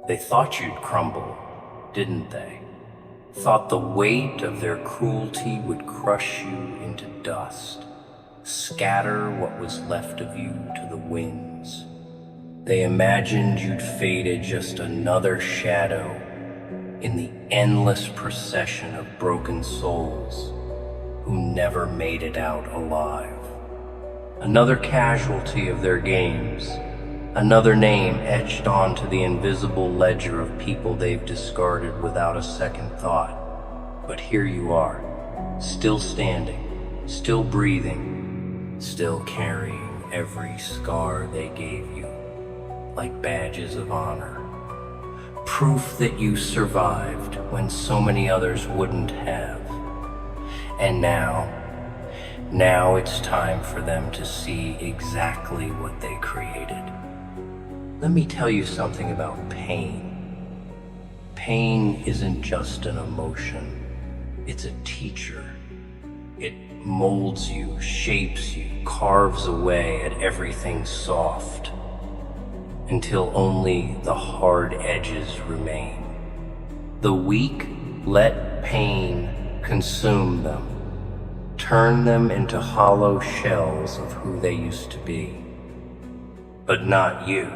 They thought you'd crumble, didn't they? Thought the weight of their cruelty would crush you into dust, scatter what was left of you to the winds. They imagined you'd faded just another shadow in the endless procession of broken souls who never made it out alive. Another casualty of their games, another name etched onto the invisible ledger of people they've discarded without a second thought. But here you are, still standing, still breathing, still carrying every scar they gave you, like badges of honor. Proof that you survived when so many others wouldn't have. And now it's time for them to see exactly what they created. Let me tell you something about pain. Pain isn't just an emotion, it's a teacher. It molds you, shapes you, carves away at everything soft, until only the hard edges remain. The weak let pain consume them, turn them into hollow shells of who they used to be. But not you.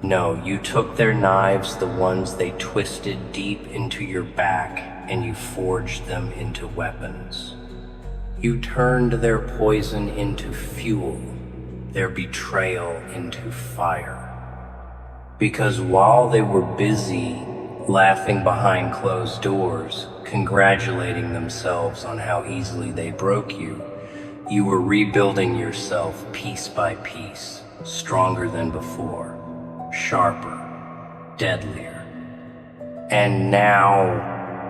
No, you took their knives, the ones they twisted deep into your back, and you forged them into weapons. You turned their poison into fuel, their betrayal into fire. Because while they were busy laughing behind closed doors, congratulating themselves on how easily they broke you, you were rebuilding yourself piece by piece, stronger than before, sharper, deadlier. And now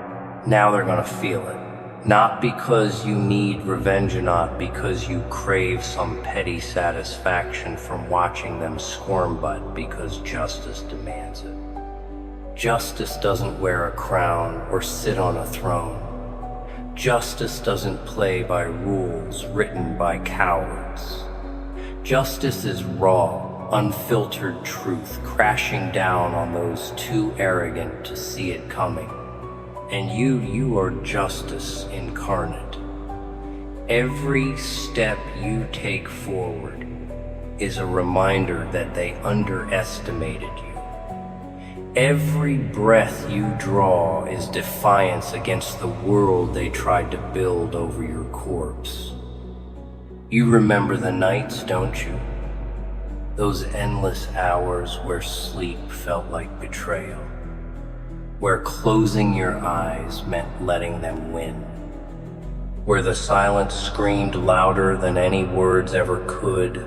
they're gonna feel it. Not because you need revenge or not because you crave some petty satisfaction from watching them squirm, but because justice demands it. Justice doesn't wear a crown or sit on a throne. Justice doesn't play by rules written by cowards. Justice is raw, unfiltered truth crashing down on those too arrogant to see it coming. And you are justice incarnate. Every step you take forward is a reminder that they underestimated you. Every breath you draw is defiance against the world they tried to build over your corpse. You remember the nights, don't you? Those endless hours where sleep felt like betrayal, where closing your eyes meant letting them win, where the silence screamed louder than any words ever could,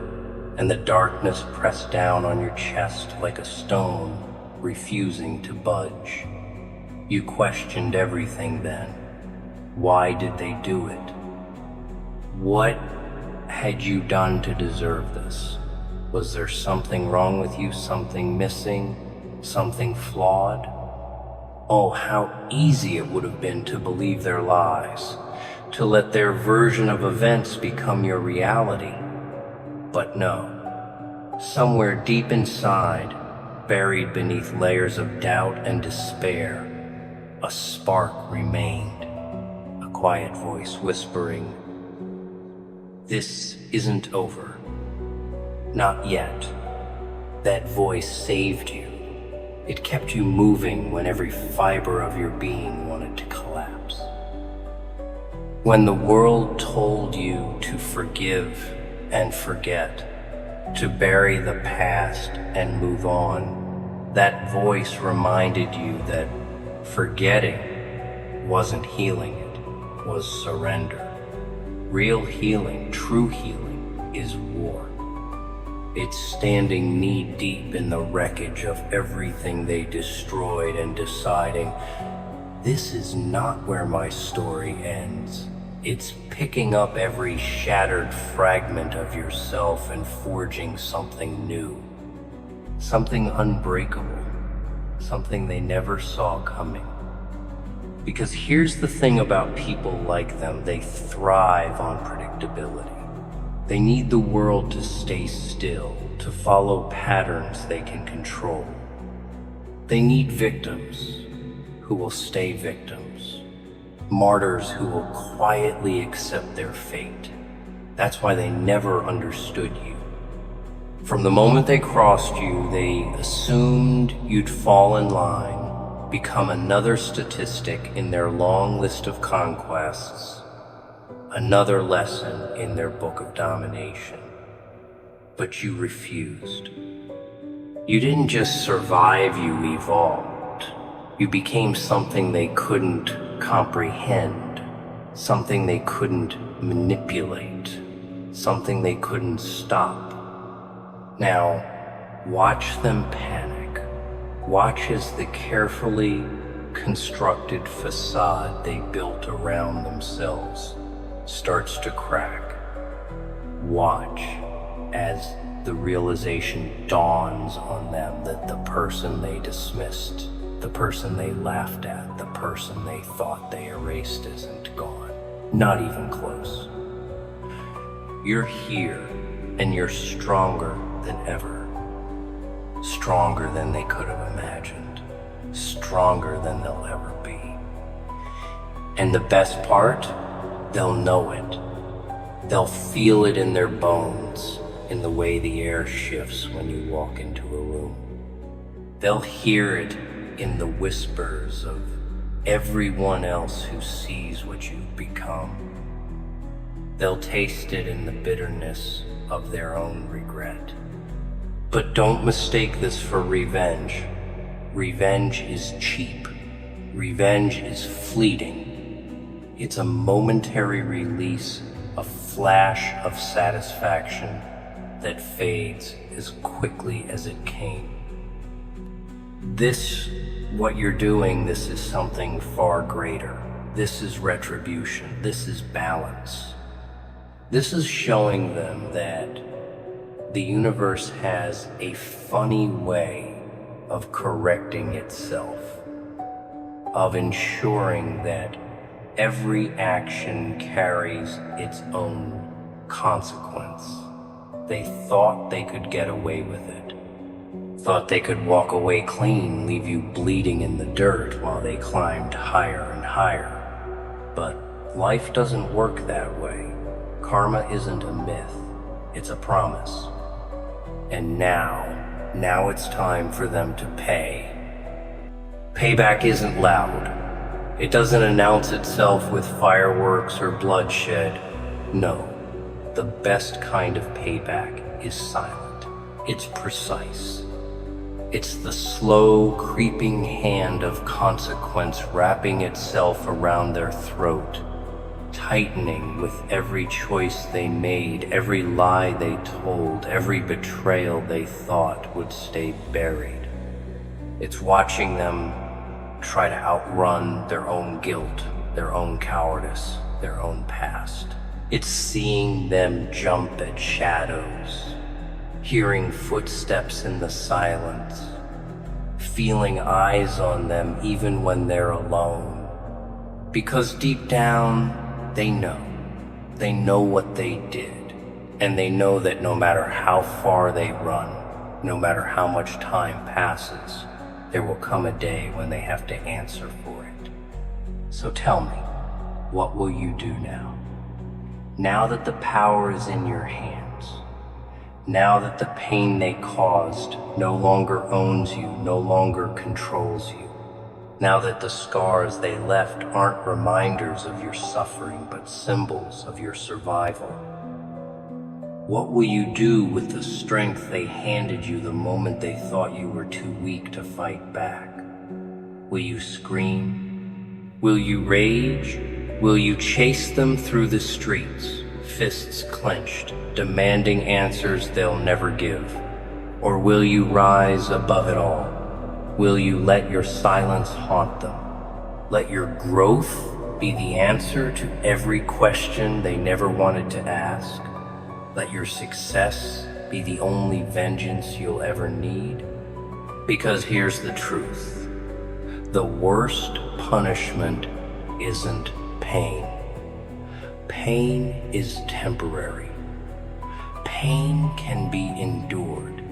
and the darkness pressed down on your chest like a stone, refusing to budge. You questioned everything then. Why did they do it? What had you done to deserve this? Was there something wrong with you, something missing, something flawed? Oh, how easy it would have been to believe their lies, to let their version of events become your reality. But no, somewhere deep inside, buried beneath layers of doubt and despair, a spark remained, a quiet voice whispering, "This isn't over. Not yet." That voice saved you. It kept you moving when every fiber of your being wanted to collapse. When the world told you to forgive and forget, to bury the past and move on, that voice reminded you that forgetting wasn't healing, it was surrender. Real healing, true healing, is war. It's standing knee-deep in the wreckage of everything they destroyed and deciding, this is not where my story ends. It's picking up every shattered fragment of yourself and forging something new. Something unbreakable. Something they never saw coming. Because here's the thing about people like them, they thrive on predictability. They need the world to stay still, to follow patterns they can control. They need victims who will stay victims, martyrs who will quietly accept their fate. That's why they never understood you. From the moment they crossed you, they assumed you'd fall in line, become another statistic in their long list of conquests, another lesson in their book of domination. But you refused. You didn't just survive, you evolved. You became something they couldn't comprehend, something they couldn't manipulate, something they couldn't stop. Now, watch them panic. Watch as the carefully constructed facade they built around themselves starts to crack. Watch as the realization dawns on them that the person they dismissed, the person they laughed at, the person they thought they erased isn't gone. Not even close. You're here, and you're stronger than ever. Stronger than they could have imagined. Stronger than they'll ever be. And the best part, they'll know it. They'll feel it in their bones, in the way the air shifts when you walk into a room. They'll hear it in the whispers of everyone else who sees what you've become. They'll taste it in the bitterness of their own regret. But don't mistake this for revenge. Revenge is cheap. Revenge is fleeting. It's a momentary release, a flash of satisfaction that fades as quickly as it came. What you're doing, this is something far greater. This is retribution. This is balance. This is showing them that the universe has a funny way of correcting itself, of ensuring that every action carries its own consequence. They thought they could get away with it. Thought they could walk away clean, leave you bleeding in the dirt while they climbed higher and higher. But life doesn't work that way. Karma isn't a myth, it's a promise. And now it's time for them to pay. Payback isn't loud. It doesn't announce itself with fireworks or bloodshed. No, the best kind of payback is silent. It's precise. It's the slow, creeping hand of consequence wrapping itself around their throat, tightening with every choice they made, every lie they told, every betrayal they thought would stay buried. It's watching them try to outrun their own guilt, their own cowardice, their own past. It's seeing them jump at shadows, hearing footsteps in the silence, feeling eyes on them even when they're alone. Because deep down, they know what they did, and they know that no matter how far they run, no matter how much time passes, there will come a day when they have to answer for it. So tell me, what will you do now? Now that the power is in your hands, now that the pain they caused no longer owns you, no longer controls you, now that the scars they left aren't reminders of your suffering, but symbols of your survival, what will you do with the strength they handed you the moment they thought you were too weak to fight back? Will you scream? Will you rage? Will you chase them through the streets, fists clenched, demanding answers they'll never give? Or will you rise above it all? Will you let your silence haunt them? Let your growth be the answer to every question they never wanted to ask? Let your success be the only vengeance you'll ever need? Because here's the truth. The worst punishment isn't pain. Pain is temporary. Pain can be endured.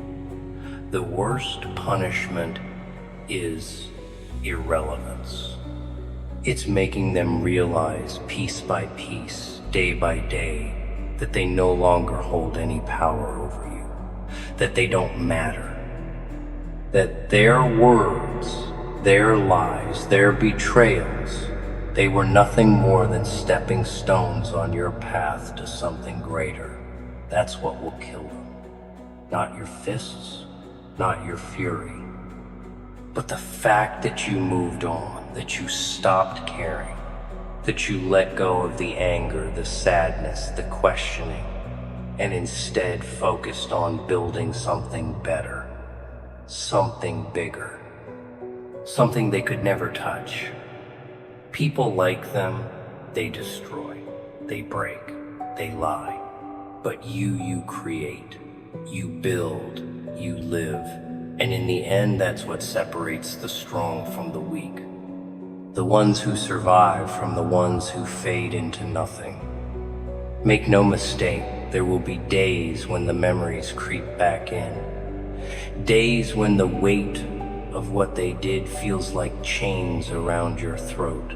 The worst punishment is irrelevance. It's making them realize piece by piece, day by day, that they no longer hold any power over you, that they don't matter, that their words, their lies, their betrayals, they were nothing more than stepping stones on your path to something greater. That's what will kill them. Not your fists, not your fury, but the fact that you moved on, that you stopped caring, that you let go of the anger, the sadness, the questioning, and instead focused on building something better, something bigger, something they could never touch. People like them, they destroy, they break, they lie. But you create, you build, you live. And in the end, that's what separates the strong from the weak. The ones who survive from the ones who fade into nothing. Make no mistake, there will be days when the memories creep back in. Days when the weight of what they did feels like chains around your throat.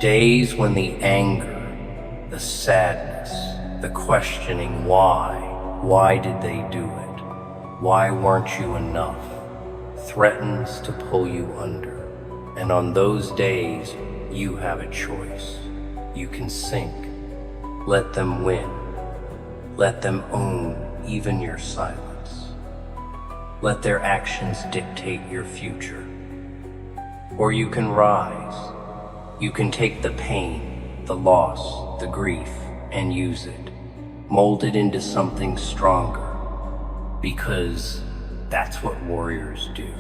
Days when the anger, the sadness, the questioning why did they do it? Why weren't you enough? Threatens to pull you under. And on those days, you have a choice. You can sink. Let them win. Let them own even your silence. Let their actions dictate your future. Or you can rise. You can take the pain, the loss, the grief, and use it. Mold it into something stronger. Because that's what warriors do.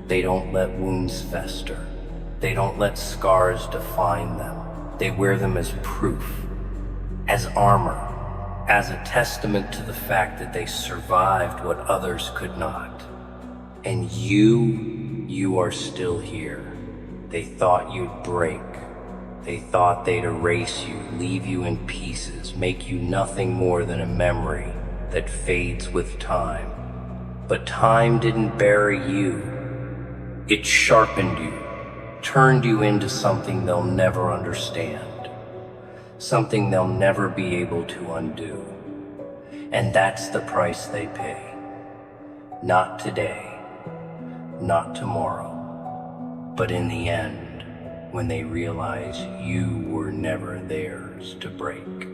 They don't let wounds fester. They don't let scars define them. They wear them as proof, as armor, as a testament to the fact that they survived what others could not. And you are still here. They thought you'd break. They thought they'd erase you, leave you in pieces, make you nothing more than a memory that fades with time. But time didn't bury you. It sharpened you, turned you into something they'll never understand, something they'll never be able to undo. And that's the price they pay. Not today, not tomorrow, but in the end, when they realize you were never theirs to break.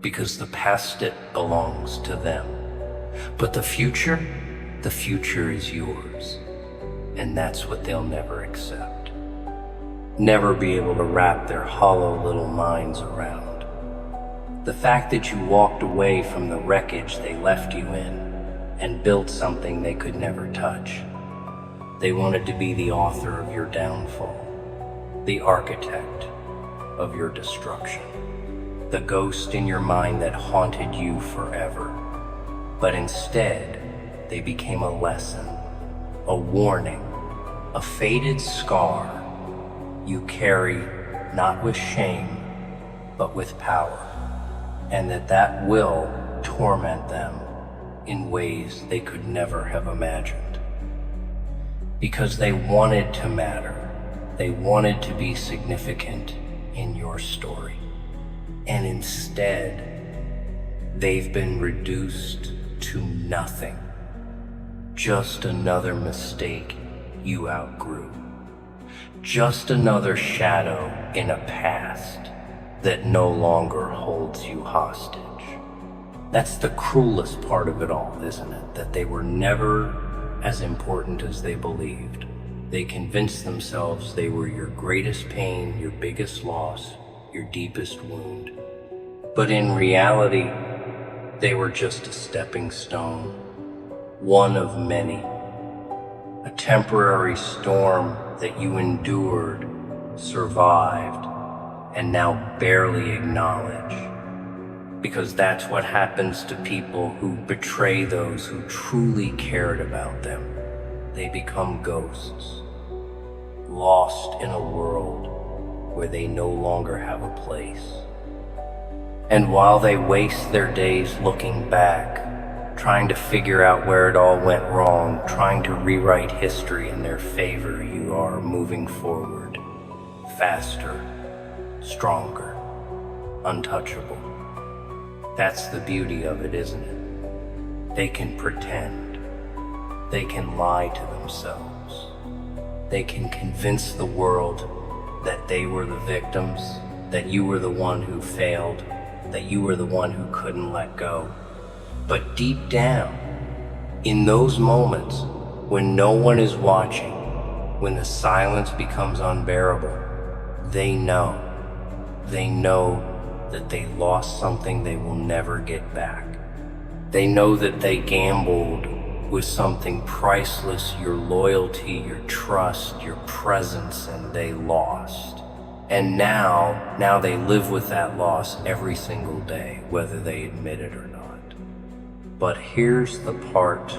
Because the past, it belongs to them. But the future is yours. And that's what they'll never accept. Never be able to wrap their hollow little minds around. The fact that you walked away from the wreckage they left you in and built something they could never touch. They wanted to be the author of your downfall, the architect of your destruction, the ghost in your mind that haunted you forever. But instead, they became a lesson, a warning, a faded scar you carry not with shame, but with power, and that will torment them in ways they could never have imagined. Because they wanted to matter. They wanted to be significant in your story. And instead, they've been reduced to nothing. Just another mistake you outgrew. Just another shadow in a past that no longer holds you hostage. That's the cruelest part of it all, isn't it? That they were never as important as they believed. They convinced themselves they were your greatest pain, your biggest loss, your deepest wound. But in reality, they were just a stepping stone, one of many. A temporary storm that you endured, survived, and now barely acknowledge. Because that's what happens to people who betray those who truly cared about them. They become ghosts, lost in a world where they no longer have a place. And while they waste their days looking back, trying to figure out where it all went wrong, trying to rewrite history in their favor. You are moving forward, faster, stronger, untouchable. That's the beauty of it, isn't it? They can pretend. They can lie to themselves. They can convince the world that they were the victims, that you were the one who failed, that you were the one who couldn't let go. But deep down, in those moments when no one is watching, when the silence becomes unbearable, they know that they lost something they will never get back. They know that they gambled with something priceless, your loyalty, your trust, your presence, and they lost. And now they live with that loss every single day, whether they admit it or not. But here's the part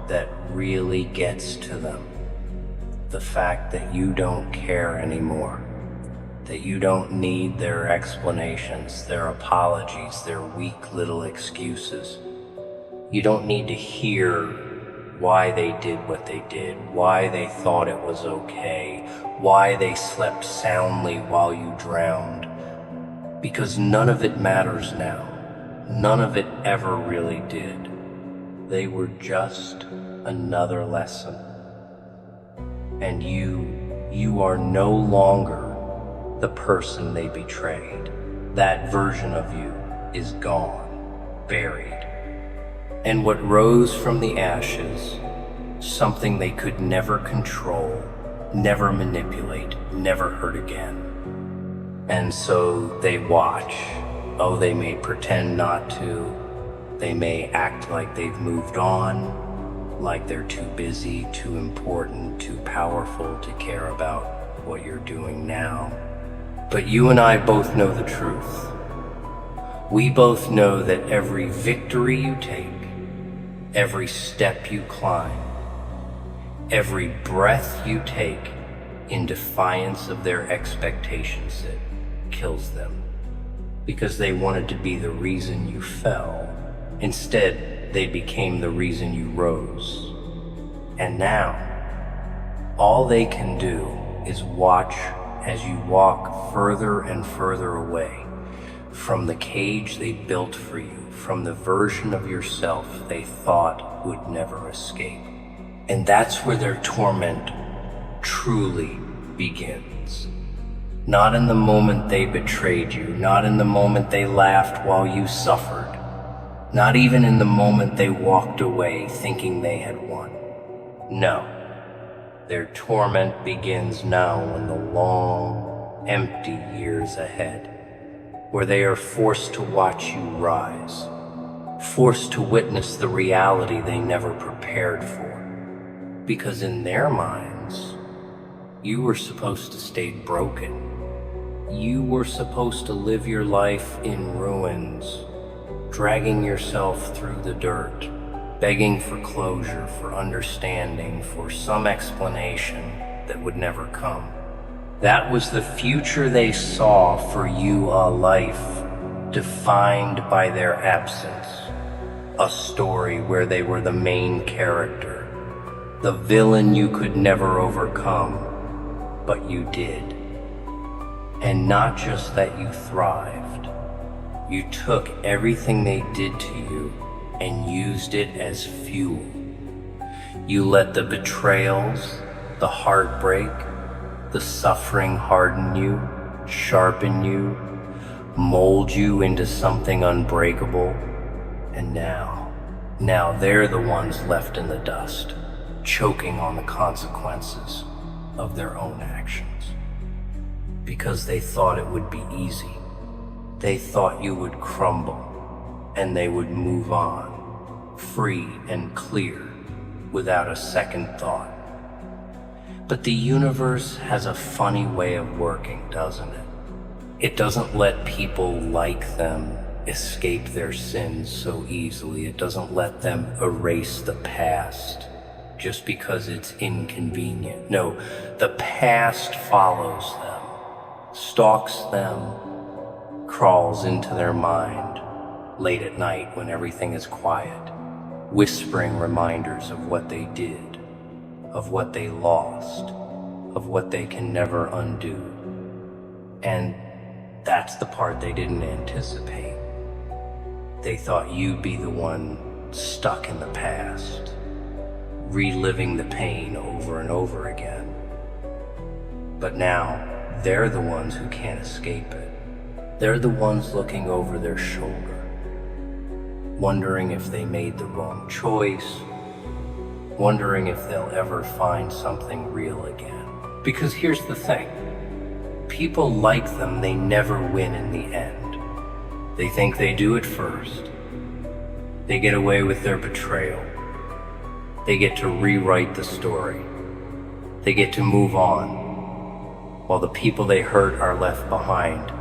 that really gets to them. The fact that you don't care anymore. That you don't need their explanations, their apologies, their weak little excuses. You don't need to hear why they did what they did, why they thought it was okay, why they slept soundly while you drowned. Because none of it matters now. None of it ever really did. They were just another lesson. And you are no longer the person they betrayed. That version of you is gone, buried. And what rose from the ashes, something they could never control, never manipulate, never hurt again. And so they watch. Oh, they may pretend not to. They may act like they've moved on, like they're too busy, too important, too powerful to care about what you're doing now. But you and I both know the truth. We both know that every victory you take, every step you climb, every breath you take in defiance of their expectations, it kills them. Because they wanted to be the reason you fell. Instead, they became the reason you rose. And now, all they can do is watch as you walk further and further away from the cage they built for you, from the version of yourself they thought would never escape. And that's where their torment truly begins. Not in the moment they betrayed you, not in the moment they laughed while you suffered, not even in the moment they walked away thinking they had won. No, their torment begins now in the long, empty years ahead, where they are forced to watch you rise, forced to witness the reality they never prepared for. Because in their minds, you were supposed to stay broken. You were supposed to live your life in ruins, dragging yourself through the dirt, begging for closure, for understanding, for some explanation that would never come. That was the future they saw for you, a life defined by their absence, a story where they were the main character, the villain you could never overcome, but you did. And not just that you thrived. You took everything they did to you and used it as fuel. You let the betrayals, the heartbreak, the suffering harden you, sharpen you, mold you into something unbreakable. And now they're the ones left in the dust, choking on the consequences of their own actions. Because they thought it would be easy. They thought you would crumble and they would move on, free and clear, without a second thought. But the universe has a funny way of working, doesn't it? It doesn't let people like them escape their sins so easily. It doesn't let them erase the past just because it's inconvenient. No, the past follows them, stalks them, crawls into their mind late at night when everything is quiet. whispering reminders of what they did, of what they lost, of what they can never undo. And that's the part they didn't anticipate. They thought you'd be the one stuck in the past, reliving the pain over and over again. But now, they're the ones who can't escape it. They're the ones looking over their shoulder, wondering if they made the wrong choice, wondering if they'll ever find something real again. Because here's the thing, people like them, they never win in the end. They think they do it first. They get away with their betrayal. They get to rewrite the story. They get to move on, while the people they hurt are left behind,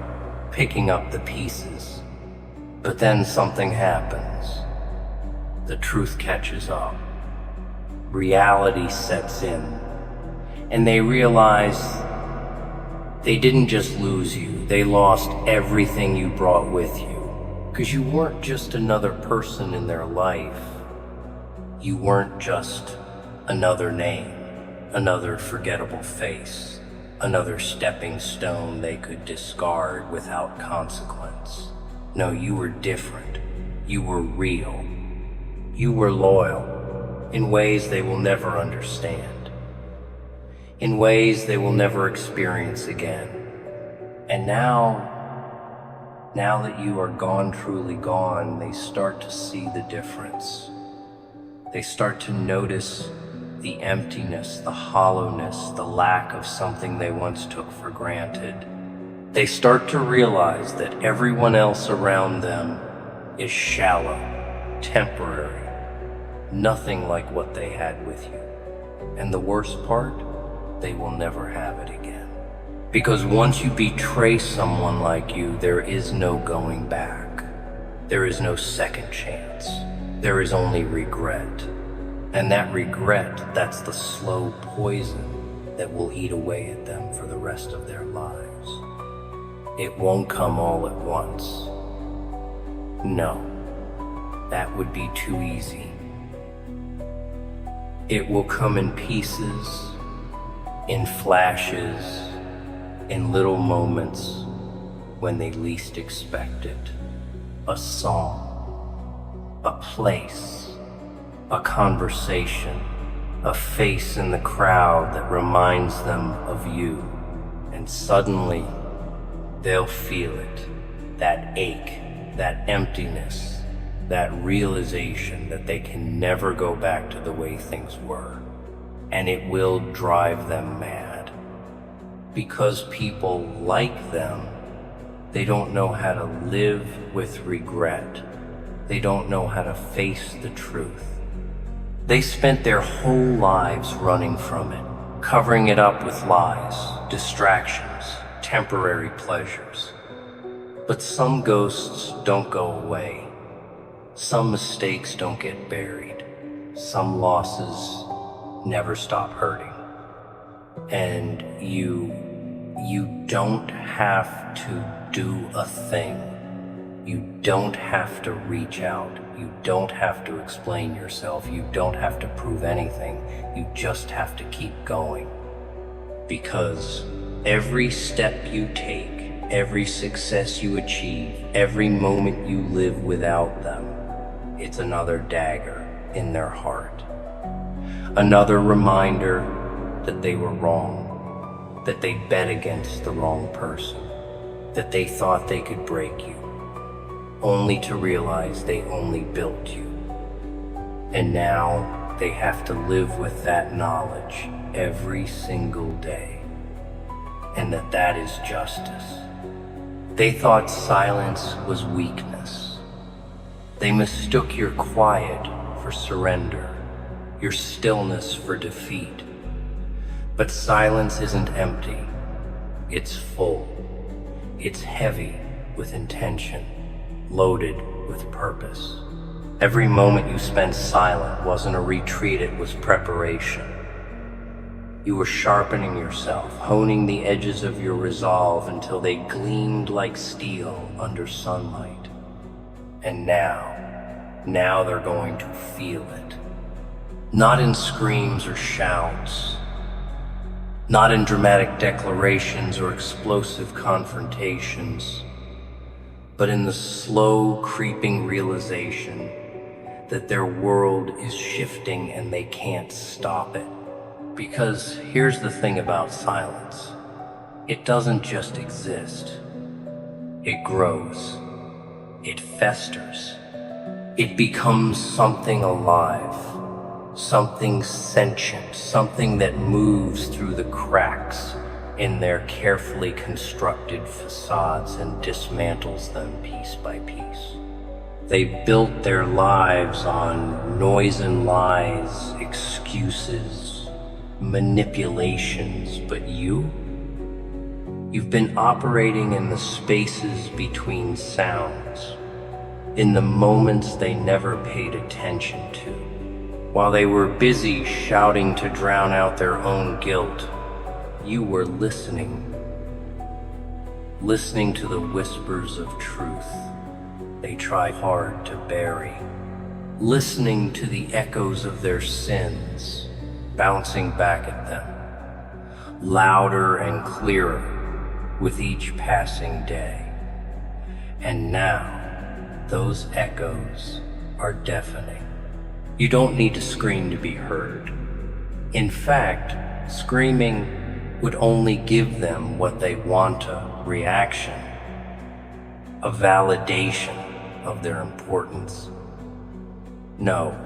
picking up the pieces. But then something happens. The truth catches up. Reality sets in. And they realize they didn't just lose you, they lost everything you brought with you. Because you weren't just another person in their life. You weren't just another name, another forgettable face, another stepping stone they could discard without consequence. No, you were different. You were real. You were loyal in ways they will never understand, in ways they will never experience again. And now that you are gone, truly gone, they start to see the difference. They start to notice the emptiness, the hollowness, the lack of something they once took for granted. They start to realize that everyone else around them is shallow, temporary, nothing like what they had with you. And the worst part, they will never have it again. Because once you betray someone like you, there is no going back. There is no second chance. There is only regret. And that regret, that's the slow poison that will eat away at them for the rest of their lives. It won't come all at once. No, that would be too easy. It will come in pieces, in flashes, in little moments when they least expect it. A song, a place, a conversation, a face in the crowd that reminds them of you. And suddenly, they'll feel it, that ache, that emptiness, that realization that they can never go back to the way things were. And it will drive them mad. Because people like them, they don't know how to live with regret. They don't know how to face the truth. They spent their whole lives running from it, covering it up with lies, distractions, temporary pleasures. But some ghosts don't go away. Some mistakes don't get buried. Some losses never stop hurting. And you don't have to do a thing. You don't have to reach out. You don't have to explain yourself. You don't have to prove anything. You just have to keep going. Because every step you take, every success you achieve, every moment you live without them, it's another dagger in their heart. Another reminder that they were wrong, that they bet against the wrong person, that they thought they could break you, only to realize they only built you. And now they have to live with that knowledge every single day, and that is justice. They thought silence was weakness. They mistook your quiet for surrender, your stillness for defeat. But silence isn't empty. It's full. It's heavy with intention, loaded with purpose. Every moment you spent silent wasn't a retreat, it was preparation. You were sharpening yourself, honing the edges of your resolve until they gleamed like steel under sunlight. And now Now they're going to feel it. Not in screams or shouts, not in dramatic declarations or explosive confrontations, but in the slow, creeping realization that their world is shifting and they can't stop it. Because here's the thing about silence. It doesn't just exist. It grows. It festers. It becomes something alive, something sentient, something that moves through the cracks in their carefully constructed facades and dismantles them piece by piece. They built their lives on noise and lies, excuses, manipulations, but you've been operating in the spaces between sounds, in the moments they never paid attention to. While they were busy shouting to drown out their own guilt, you were listening to the whispers of truth they try hard to bury, listening to the echoes of their sins bouncing back at them, louder and clearer with each passing day. And now, those echoes are deafening. You don't need to scream to be heard. In fact, screaming would only give them what they want, a reaction, a validation of their importance. No,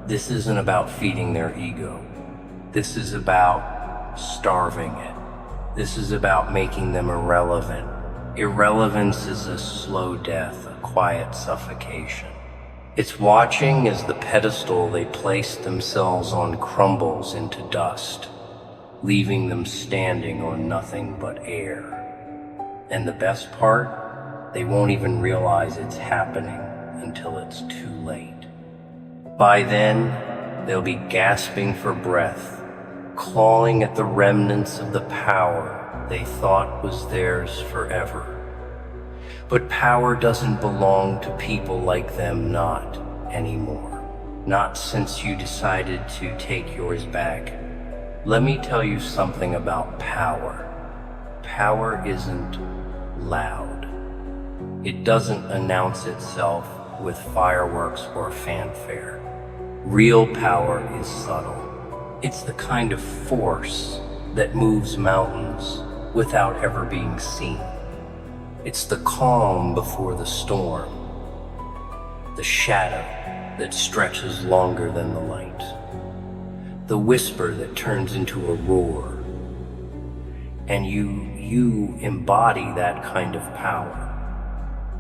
this isn't about feeding their ego. This is about starving it. This is about making them irrelevant. Irrelevance is a slow death, a quiet suffocation. It's watching as the pedestal they place themselves on crumbles into dust, leaving them standing on nothing but air. And the best part, they won't even realize it's happening until it's too late. By then, they'll be gasping for breath, clawing at the remnants of the power they thought was theirs forever. But power doesn't belong to people like them, not anymore. Not since you decided to take yours back. Let me tell you something about power. Power isn't loud. It doesn't announce itself with fireworks or fanfare. Real power is subtle. It's the kind of force that moves mountains without ever being seen. It's the calm before the storm, the shadow that stretches longer than the light, the whisper that turns into a roar. And you embody that kind of power.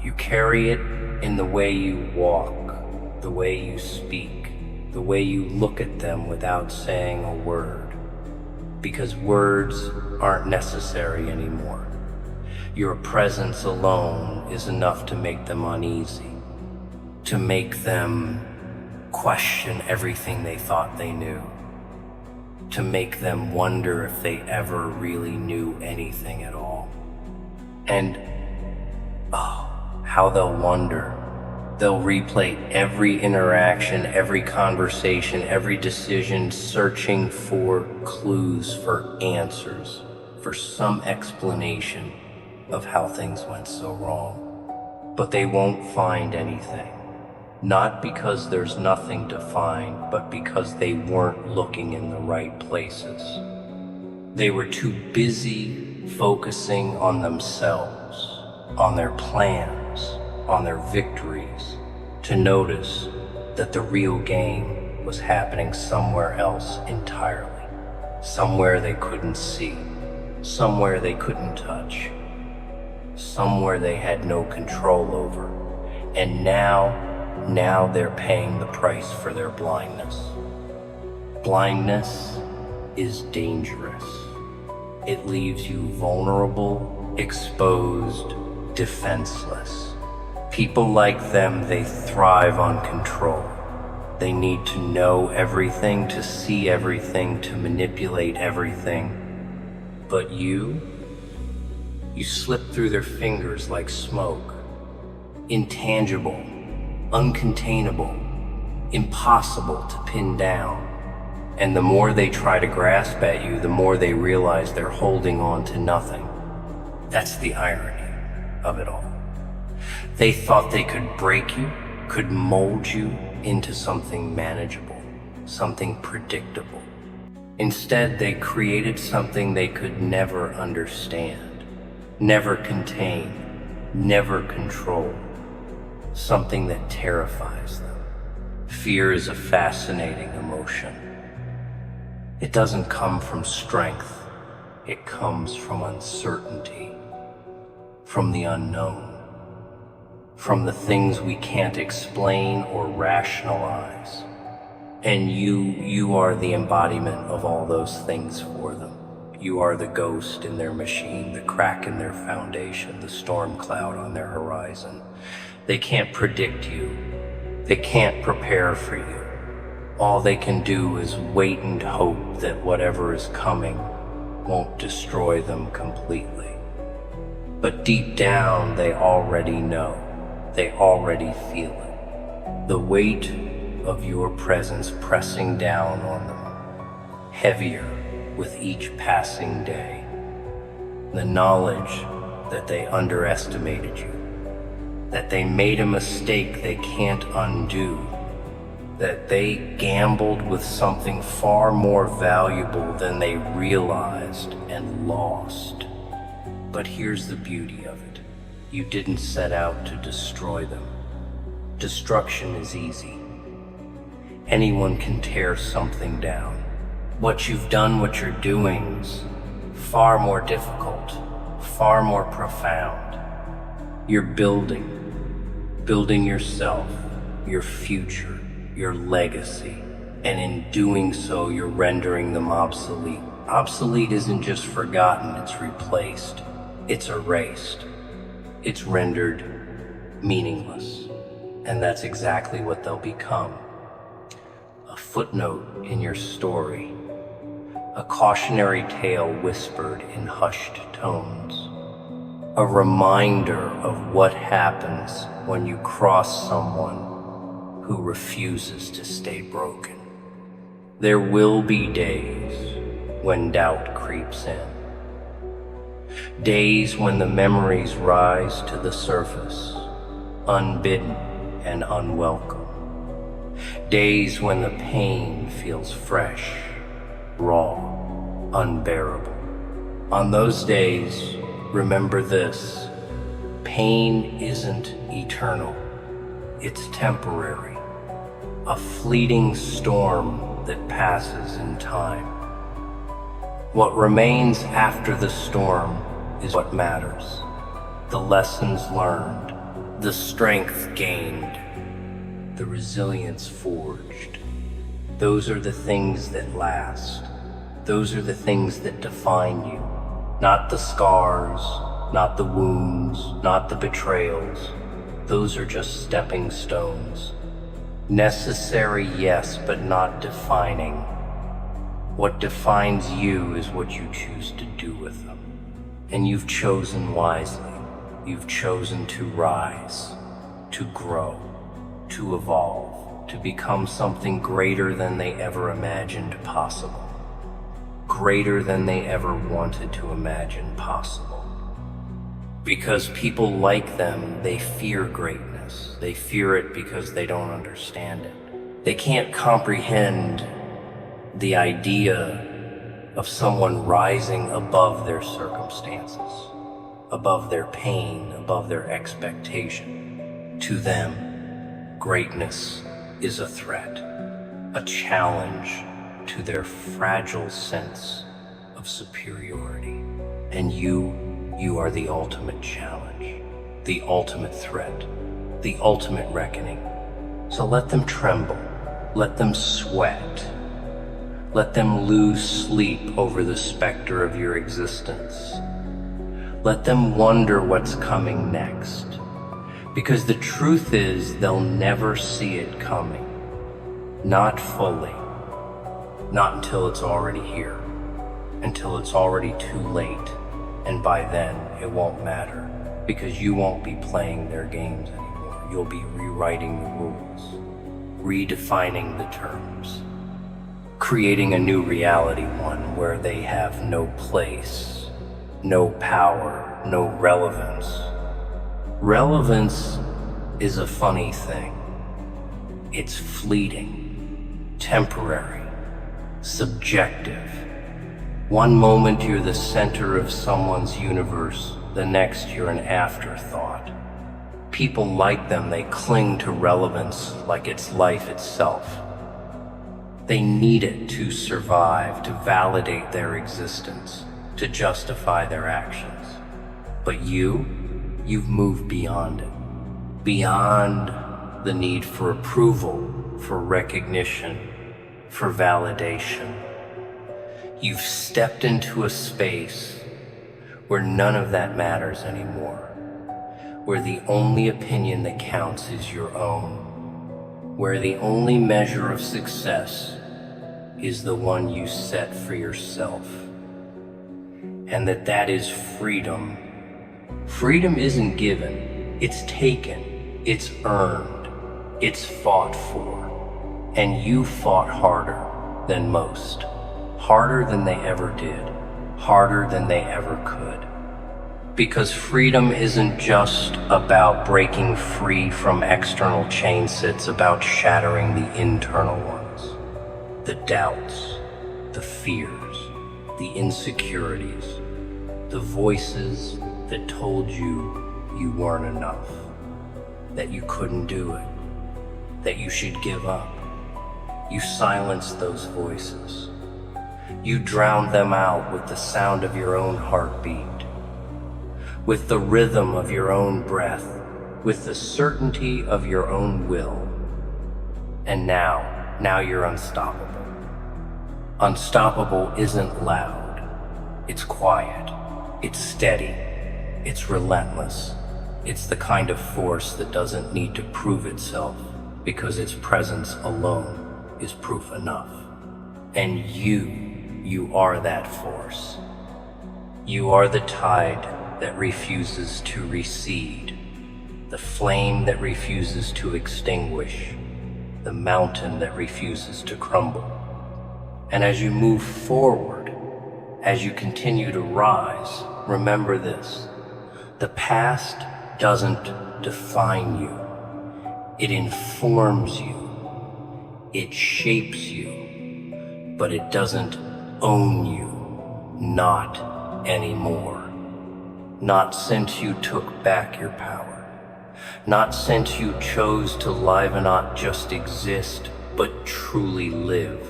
You carry it in the way you walk, the way you speak, the way you look at them without saying a word. Because words aren't necessary anymore. Your presence alone is enough to make them uneasy, to make them question everything they thought they knew, to make them wonder if they ever really knew anything at all. And, how they'll wonder. They'll replay every interaction, every conversation, every decision, searching for clues, for answers, for some explanation of how things went so wrong. But they won't find anything. Not because there's nothing to find, but because they weren't looking in the right places. They were too busy focusing on themselves, on their plans, on their victories, to notice that the real game was happening somewhere else entirely. Somewhere they couldn't see, somewhere they couldn't touch, somewhere they had no control over. And now they're paying the price for their blindness. Blindness is dangerous. It leaves you vulnerable, exposed, defenseless. People like them, they thrive on control. They need to know everything, to see everything, to manipulate everything. But you slip through their fingers like smoke. Intangible, uncontainable, impossible to pin down. And the more they try to grasp at you, the more they realize they're holding on to nothing. That's the irony of it all. They thought they could break you, could mold you into something manageable, something predictable. Instead, they created something they could never understand, never contain, never control, something that terrifies them. Fear is a fascinating emotion. It doesn't come from strength. It comes from uncertainty, from the unknown, from the things we can't explain or rationalize. And you are the embodiment of all those things for them. You are the ghost in their machine, the crack in their foundation, the storm cloud on their horizon. They can't predict you. They can't prepare for you. All they can do is wait and hope that whatever is coming won't destroy them completely. But deep down, they already know. They already feel it. The weight of your presence pressing down on them, heavier with each passing day. The knowledge that they underestimated you, that they made a mistake they can't undo, that they gambled with something far more valuable than they realized and lost. But here's the beauty of it. You didn't set out to destroy them. Destruction is easy. Anyone can tear something down. What you've done, what you're doing's far more difficult, far more profound. You're building yourself, your future, your legacy, and in doing so, you're rendering them obsolete. Obsolete isn't just forgotten, it's replaced, it's erased, it's rendered meaningless, and that's exactly what they'll become. A footnote in your story, a cautionary tale whispered in hushed tones, a reminder of what happens when you cross someone who refuses to stay broken. There will be days when doubt creeps in. Days when the memories rise to the surface, unbidden and unwelcome. Days when the pain feels fresh, raw, unbearable. On those days, remember this: pain isn't eternal, it's temporary. A fleeting storm that passes in time. What remains after the storm is what matters. The lessons learned, the strength gained, the resilience forged. Those are the things that last. Those are the things that define you. Not the scars, not the wounds, not the betrayals. Those are just stepping stones. Necessary, yes, but not defining. What defines you is what you choose to do with them. And you've chosen wisely. You've chosen to rise, to grow, to evolve, to become something greater than they ever imagined possible. Greater than they ever wanted to imagine possible. Because people like them, they fear greatness. They fear it because they don't understand it. They can't comprehend the idea of someone rising above their circumstances, above their pain, above their expectation. To them, greatness is a threat, a challenge to their fragile sense of superiority. And you are the ultimate challenge, the ultimate threat, the ultimate reckoning. So let them tremble, let them sweat, let them lose sleep over the specter of your existence. Let them wonder what's coming next, because the truth is they'll never see it coming. Not fully, not until it's already here, until it's already too late, and by then it won't matter, because you won't be playing their games anymore. You'll be rewriting the rules. redefining the terms, creating a new reality, one where they have no place, no power, no relevance. Relevance is a funny thing. It's fleeting, temporary, subjective. One moment you're the center of someone's universe, the next you're an afterthought. People like them, they cling to relevance like it's life itself. They need it to survive, to validate their existence, to justify their actions. But you've moved beyond it, beyond the need for approval, for recognition, for validation. You've stepped into a space where none of that matters anymore, where the only opinion that counts is your own, where the only measure of success is the one you set for yourself, and that is freedom. Freedom isn't given, it's taken, it's earned, it's fought for, and you fought harder than most, harder than they ever did, harder than they ever could. Because freedom isn't just about breaking free from external chains, it's about shattering the internal ones, the doubts, the fears, the insecurities, the voices that told you you weren't enough, that you couldn't do it, that you should give up. You silenced those voices. You drowned them out with the sound of your own heartbeat, with the rhythm of your own breath, with the certainty of your own will. And now you're unstoppable. Unstoppable isn't loud. It's quiet. It's steady. It's relentless. It's the kind of force that doesn't need to prove itself, because its presence alone is proof enough. And you are that force. You are the tide that refuses to recede, the flame that refuses to extinguish, the mountain that refuses to crumble. And as you move forward, as you continue to rise, remember this: the past doesn't define you. It informs you. It shapes you. But it doesn't own you. Not anymore. Not since you took back your power. Not since you chose to live and not just exist, but truly live.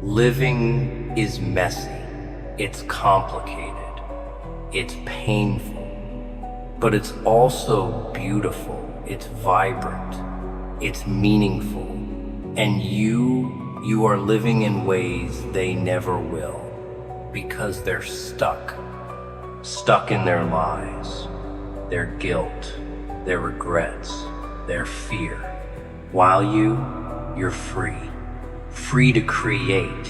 Living is messy. It's complicated. It's painful. But it's also beautiful. It's vibrant. It's meaningful. And you are living in ways they never will, because they're stuck in their lies, their guilt, their regrets, their fear. While you're free to create,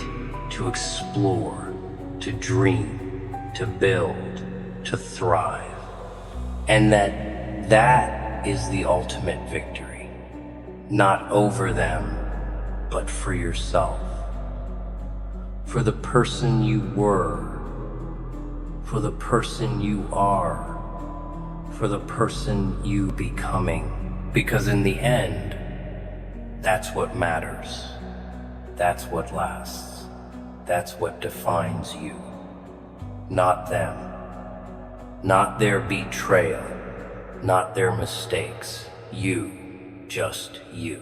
to explore, to dream, to build, to thrive. And that is the ultimate victory, not over them, but for yourself, for the person you were, for the person you are, for the person you becoming. Because in the end, that's what matters. That's what lasts. That's what defines you. Not them. Not their betrayal. Not their mistakes. You. Just you.